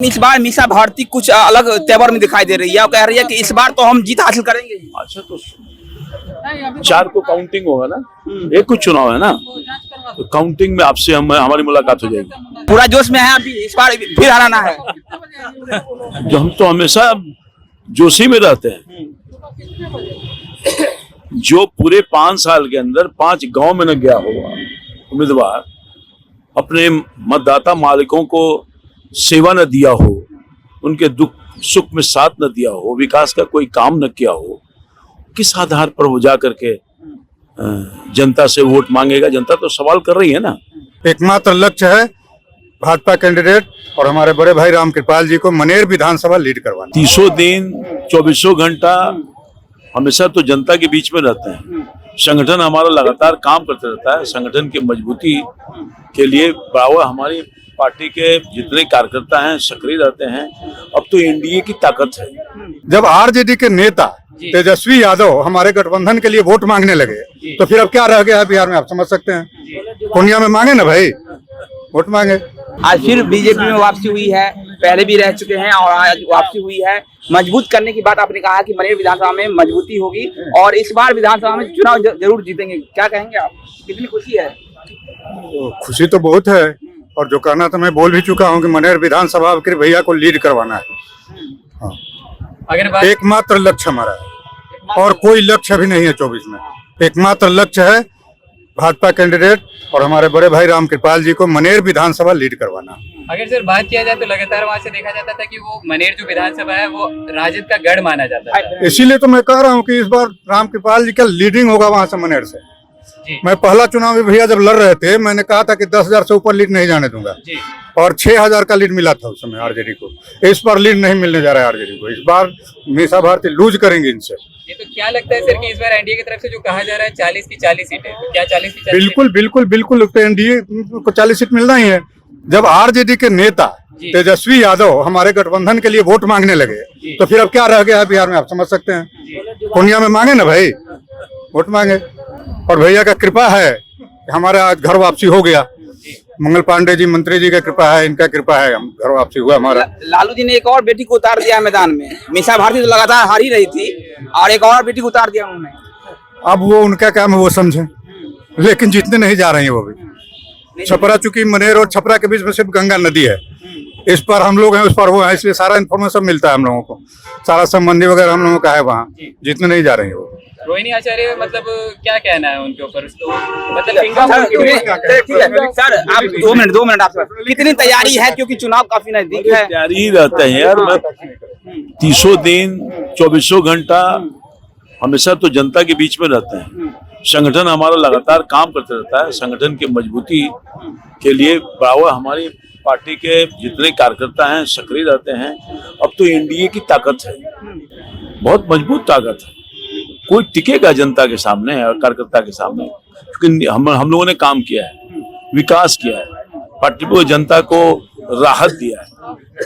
इस बार मीसा भारती कुछ अलग तेवर में दिखाई दे रही है और कह रही है कि इस बार तो हम जीत हासिल करेंगे। अच्छा, तो 4 को काउंटिंग होगा ना, एक कुछ चुनाव है ना, तो काउंटिंग में आपसे हमारी मुलाकात हो जाएगी। पूरा जोश में है अभी, इस बार फिर हराना है। जो हम तो हमेशा जोशी में रहते हैं। जो पूरे 5 साल के अंदर 5 गांव में न गया होगा उम्मीदवार, अपने मतदाता मालिकों को सेवा न दिया हो, उनके दुख सुख में साथ न दिया हो, विकास का कोई काम न किया हो, किस आधार पर वो जा करके जनता से वोट मांगेगा? जनता तो सवाल कर रही है ना। एकमात्र लक्ष्य है भाजपा कैंडिडेट और हमारे बड़े भाई रामकृपाल जी को मनेर विधानसभा लीड करवाना। 30 दिन 24 घंटा हमेशा तो जनता के बीच में रहते हैं। संगठन हमारा लगातार काम करते रहता है। संगठन की मजबूती के लिए बराबर हमारी पार्टी के जितने कार्यकर्ता हैं सक्रिय रहते हैं। अब तो एनडीए की ताकत है। जब आरजेडी के नेता तेजस्वी यादव हमारे गठबंधन के लिए वोट मांगने लगे तो फिर अब क्या रह गया है बिहार में, आप समझ सकते हैं। पूर्णिया में मांगे ना भाई, वोट मांगे। आज फिर बीजेपी में वापसी हुई है, पहले भी रह चुके हैं और आज वापसी हुई है। मजबूत करने की बात आपने कहा कि मनेर विधानसभा में मजबूती होगी और इस बार विधानसभा में चुनाव जरूर जीतेंगे। क्या कहेंगे आप, कितनी खुशी है? तो खुशी तो बहुत है और जो कहना तो मैं बोल भी चुका हूँ कि मनेर विधानसभा के भैया को लीड करवाना है। हाँ। अगर एकमात्र लक्ष्य हमारा है और कोई लक्ष्य भी नहीं है 24 में। एकमात्र लक्ष्य है भाजपा कैंडिडेट और हमारे बड़े भाई रामकृपाल जी को मनेर विधानसभा लीड करवाना। अगर सर बात किया जाए तो लगातार वहाँ से देखा जाता था कि वो मनेर जो विधानसभा है वो राजद का गढ़ माना जाता है। इसीलिए तो मैं कह रहा हूँ कि इस बार रामकृपाल जी का लीडिंग होगा वहाँ से मनेर से। मैं पहला चुनाव में भैया जब लड़ रहे थे मैंने कहा था कि 10,000 से ऊपर लीड नहीं जाने दूंगा और 6,000 का लीड मिला था उस समय आरजेडी को। इस बार लीड नहीं मिलने जा रहा है आरजेडी को। इस बार मीसा भारती लूज करेंगे इनसे। ये तो क्या लगता है सर कि इस बार एनडीए की तरफ से जो कहा जा रहा है 40 की 40 सीटें, तो क्या 40 की 40? बिल्कुल बिल्कुल बिल्कुल, तो एनडीए को 40 सीट मिलना ही है। जब आरजेडी के नेता तेजस्वी यादव हमारे गठबंधन के लिए वोट मांगने लगे तो फिर अब क्या रह गया है बिहार में, आप समझ सकते हैं। पूर्णिया में मांगे ना भाई, वोट मांगे। और भैया का कृपा है हमारा घर वापसी हो गया। मंगल पांडे जी मंत्री जी का कृपा है, इनका कृपा है, हम घर वापसी हुआ हमारा। लालू जी ने एक और बेटी को उतार दिया मैदान में। मीसा भारती तो लगातार हार ही रही थी और एक और बेटी को उतार दिया उन्होंने। अब वो उनका काम है, वो समझे, लेकिन जीतने नहीं जा रही है वो भी। छपरा, चूंकि मनेर और छपरा के बीच में सिर्फ गंगा नदी है, इस पर हम लोग हैं, उस पर वो है, इसलिए सारा इन्फॉर्मेशन मिलता है हम लोगों को। सारा संबंधी वगैरह हम लोगों का है वहाँ। जीतने नहीं जा रही है वो। रोहिणी आचार्य मतलब क्या कहना है उनके ऊपर? सर आप 2 मिनट आप कितनी तैयारी है, क्योंकि चुनाव काफी नजदीक है। तैयारी रहते हैं यार। मैं 30 दिन 24 घंटा हमेशा तो जनता के बीच में रहते हैं। संगठन हमारा लगातार काम करते रहता है। संगठन की मजबूती के लिए बराबर हमारी पार्टी के जितने कार्यकर्ता हैं सक्रिय रहते हैं। अब तो एनडीए की ताकत है, बहुत मजबूत ताकत है। कोई टिकेगा जनता के सामने और कार्यकर्ता के सामने, क्योंकि हम लोगों ने काम किया है, विकास किया है, पार्टी को, जनता को राहत दिया है।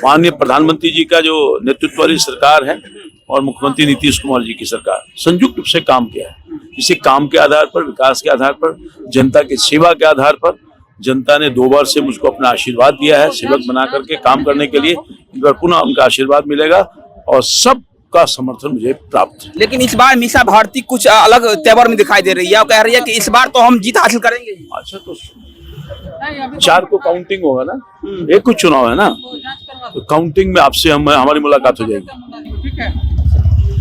माननीय प्रधानमंत्री जी का जो नेतृत्व वाली सरकार है और मुख्यमंत्री नीतीश कुमार जी की सरकार संयुक्त रूप से काम किया है। इसी काम के आधार पर, विकास के आधार पर, जनता की सेवा के आधार पर जनता ने 2 बार से मुझको अपना आशीर्वाद दिया है सेवक बना करके काम करने के लिए। इस बार पुनः उनका आशीर्वाद मिलेगा और सब का समर्थन मुझे प्राप्त है। लेकिन इस बार मीसा भारती कुछ अलग तेवर में दिखाई दे रही है और कह रही है कि इस बार तो हम जीत हासिल करेंगे। अच्छा, तो 4 को काउंटिंग होगा ना, एक कुछ चुनाव है ना, तो काउंटिंग में आपसे हमारी मुलाकात हो जाएगी।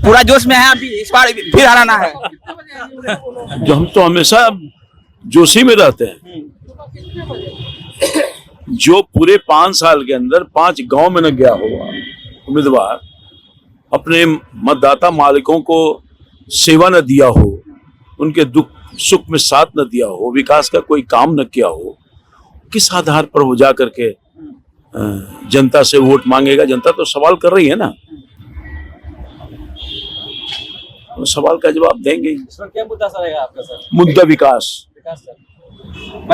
पूरा जोश में है अभी, इस बार फिर हराना है। जो हम तो हमेशा जोशी में रहते हैं। जो पूरे 5 साल के अंदर 5 गांव में न गया होगा उम्मीदवार, अपने मतदाता मालिकों को सेवा न दिया हो, उनके दुख सुख में साथ न दिया हो, विकास का कोई काम न किया हो, किस आधार पर वो जा करके जनता से वोट मांगेगा? जनता तो सवाल कर रही है ना, तो सवाल का जवाब देंगे। क्या मुद्दा रहेगा आपका सर? मुद्दा विकास। मतलब